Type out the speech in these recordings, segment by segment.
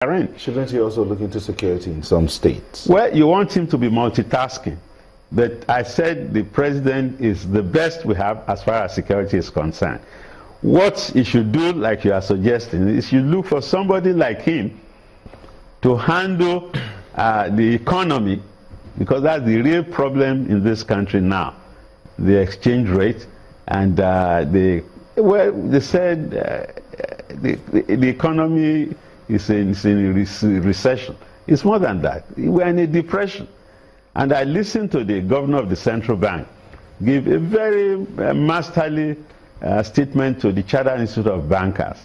in. Shouldn't he also look into security in some states? Well, you want him to be multitasking. But I said the president is the best we have as far as security is concerned. What he should do, like you are suggesting, is you look for somebody like him to handle the economy, because that's the real problem in this country now. The exchange rate and they said the economy is in a recession. It's more than that. We're in a depression. And I listened to the governor of the central bank give a very masterly statement to the Chartered Institute of Bankers.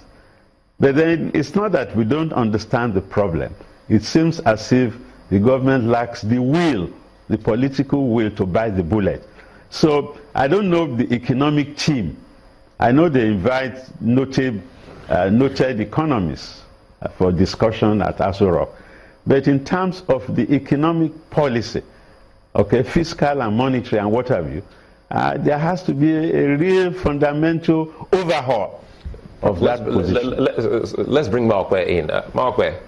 But then it's not that we don't understand the problem. It seems as if the government lacks the will, the political will to bite the bullet. So I don't know the economic team. I know they invite noted economists for discussion at Aso Rock. But in terms of the economic policy, okay, fiscal and monetary and what have you, there has to be a real fundamental overhaul of that position. Let's bring Markware in. Markware.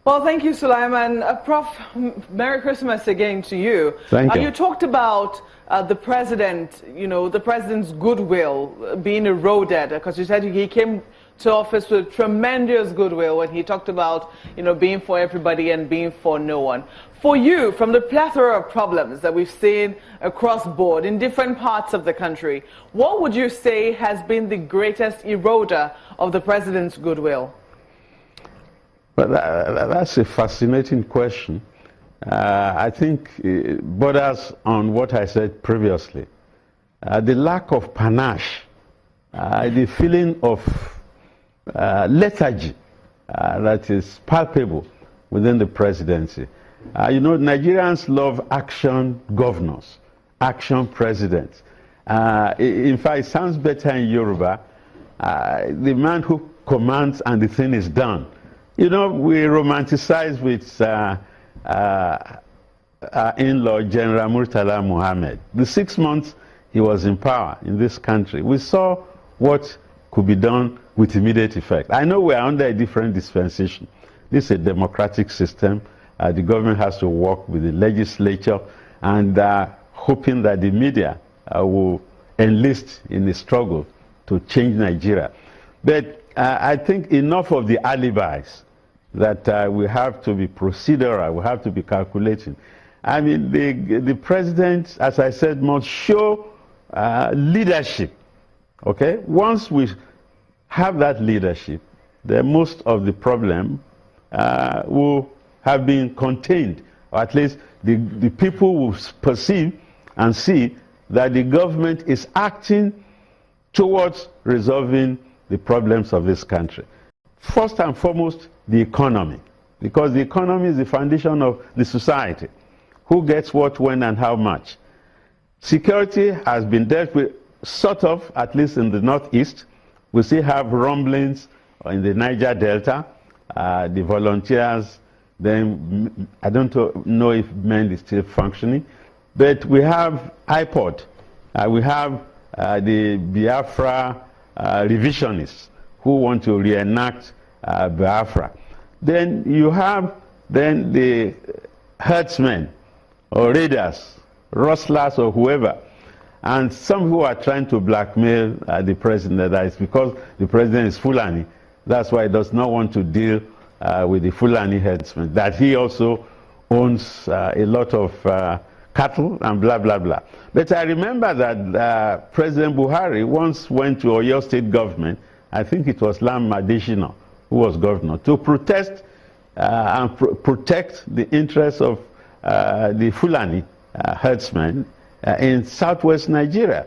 Well, thank you, Sulaiman. Prof, Merry Christmas again to you. Thank you. You talked about the president, the president's goodwill being eroded, because you said he came to office with tremendous goodwill when he talked about, being for everybody and being for no one. For you, from the plethora of problems that we've seen across board in different parts of the country, what would you say has been the greatest eroder of the president's goodwill? But that's a fascinating question. I think it borders on what I said previously. The lack of panache, the feeling of lethargy that is palpable within the presidency. Nigerians love action governors, action presidents. In fact, it sounds better in Yoruba. The man who commands and the thing is done. We romanticize with our in-law, General Murtala Muhammad. The 6 months he was in power in this country, we saw what could be done with immediate effect. I know we are under a different dispensation. This is a democratic system. The government has to work with the legislature and hoping that the media will enlist in the struggle to change Nigeria. But I think enough of the alibis that we have to be procedural, we have to be calculating. I mean, the president, as I said, must show leadership. Okay? Once we have that leadership, then most of the problem will have been contained, or at least the people will perceive and see that the government is acting towards resolving the problems of this country. First and foremost, the economy, because the economy is the foundation of the society. Who gets what, when, and how much? Security has been dealt with, sort of, at least in the northeast. We still have rumblings in the Niger Delta, the volunteers. Then I don't know if MEND is still functioning, but we have IPOD, we have the Biafra revisionists who want to reenact Biafra. Then you have the herdsmen or raiders, rustlers or whoever, and some who are trying to blackmail the president. That is because the president is Fulani. That's why he does not want to deal with the Fulani herdsmen, that he also owns a lot of cattle and blah, blah, blah. But I remember that President Buhari once went to Oyo State government, I think it was Lam Adesina who was governor, to protest and protect the interests of the Fulani herdsmen in southwest Nigeria.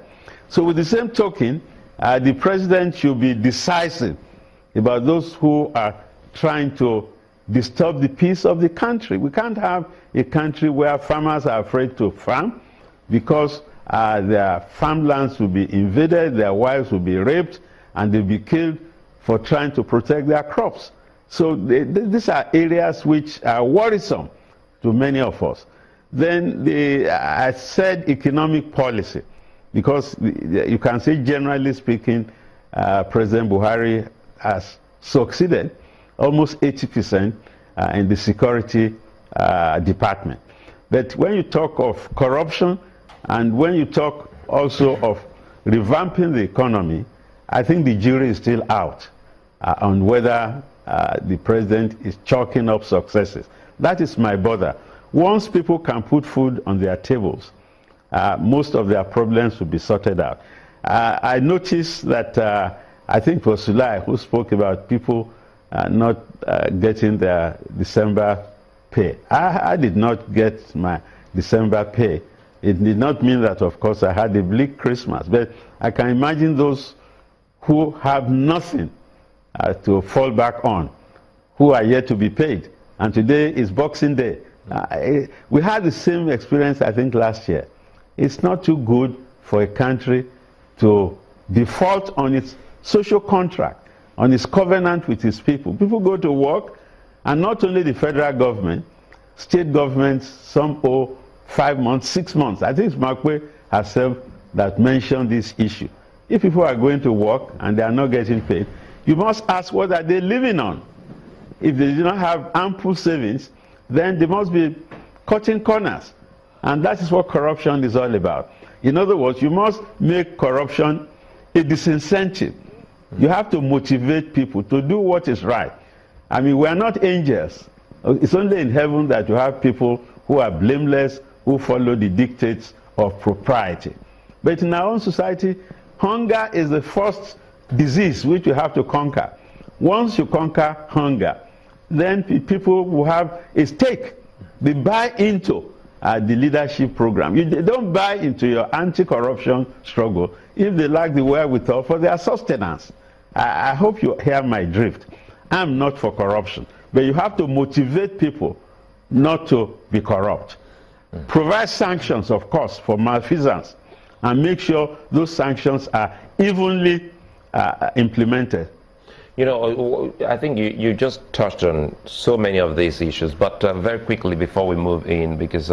So with the same token, the president should be decisive about those who are trying to disturb the peace of the country. We can't have a country where farmers are afraid to farm because their farmlands will be invaded, their wives will be raped, and they'll be killed for trying to protect their crops. So these are areas which are worrisome to many of us. Then I said economic policy, because you can say, generally speaking, President Buhari has succeeded almost 80% in the security department. But when you talk of corruption and when you talk also of revamping the economy, I think the jury is still out on whether the president is chalking up successes. That is my bother. Once people can put food on their tables, most of their problems will be sorted out. I noticed that I think it was Sulai who spoke about people not getting their December pay. I did not get my December pay. It did not mean that, of course, I had a bleak Christmas, but I can imagine those who have nothing to fall back on, who are yet to be paid. And today is Boxing Day. We had the same experience, I think, last year. It's not too good for a country to default on its social contract, on its covenant with its people. People go to work, and not only the federal government, state governments, some owe 5 months, 6 months. I think it's Makwe herself that mentioned this issue. If people are going to work and they are not getting paid, you must ask what are they living on. If they do not have ample savings, then they must be cutting corners. And that is what corruption is all about. In other words, you must make corruption a disincentive. You have to motivate people to do what is right. I mean, we are not angels. It's only in heaven that you have people who are blameless, who follow the dictates of propriety. But in our own society, hunger is the first disease which you have to conquer. Once you conquer hunger, then people who have a stake, they buy into the leadership program. They don't buy into your anti-corruption struggle if they lack the wherewithal for their sustenance. I hope you hear my drift. I'm not for corruption, but you have to motivate people not to be corrupt. Provide sanctions, of course, for malfeasance, and make sure those sanctions are evenly implemented. You know, I think you just touched on so many of these issues, but very quickly before we move in, because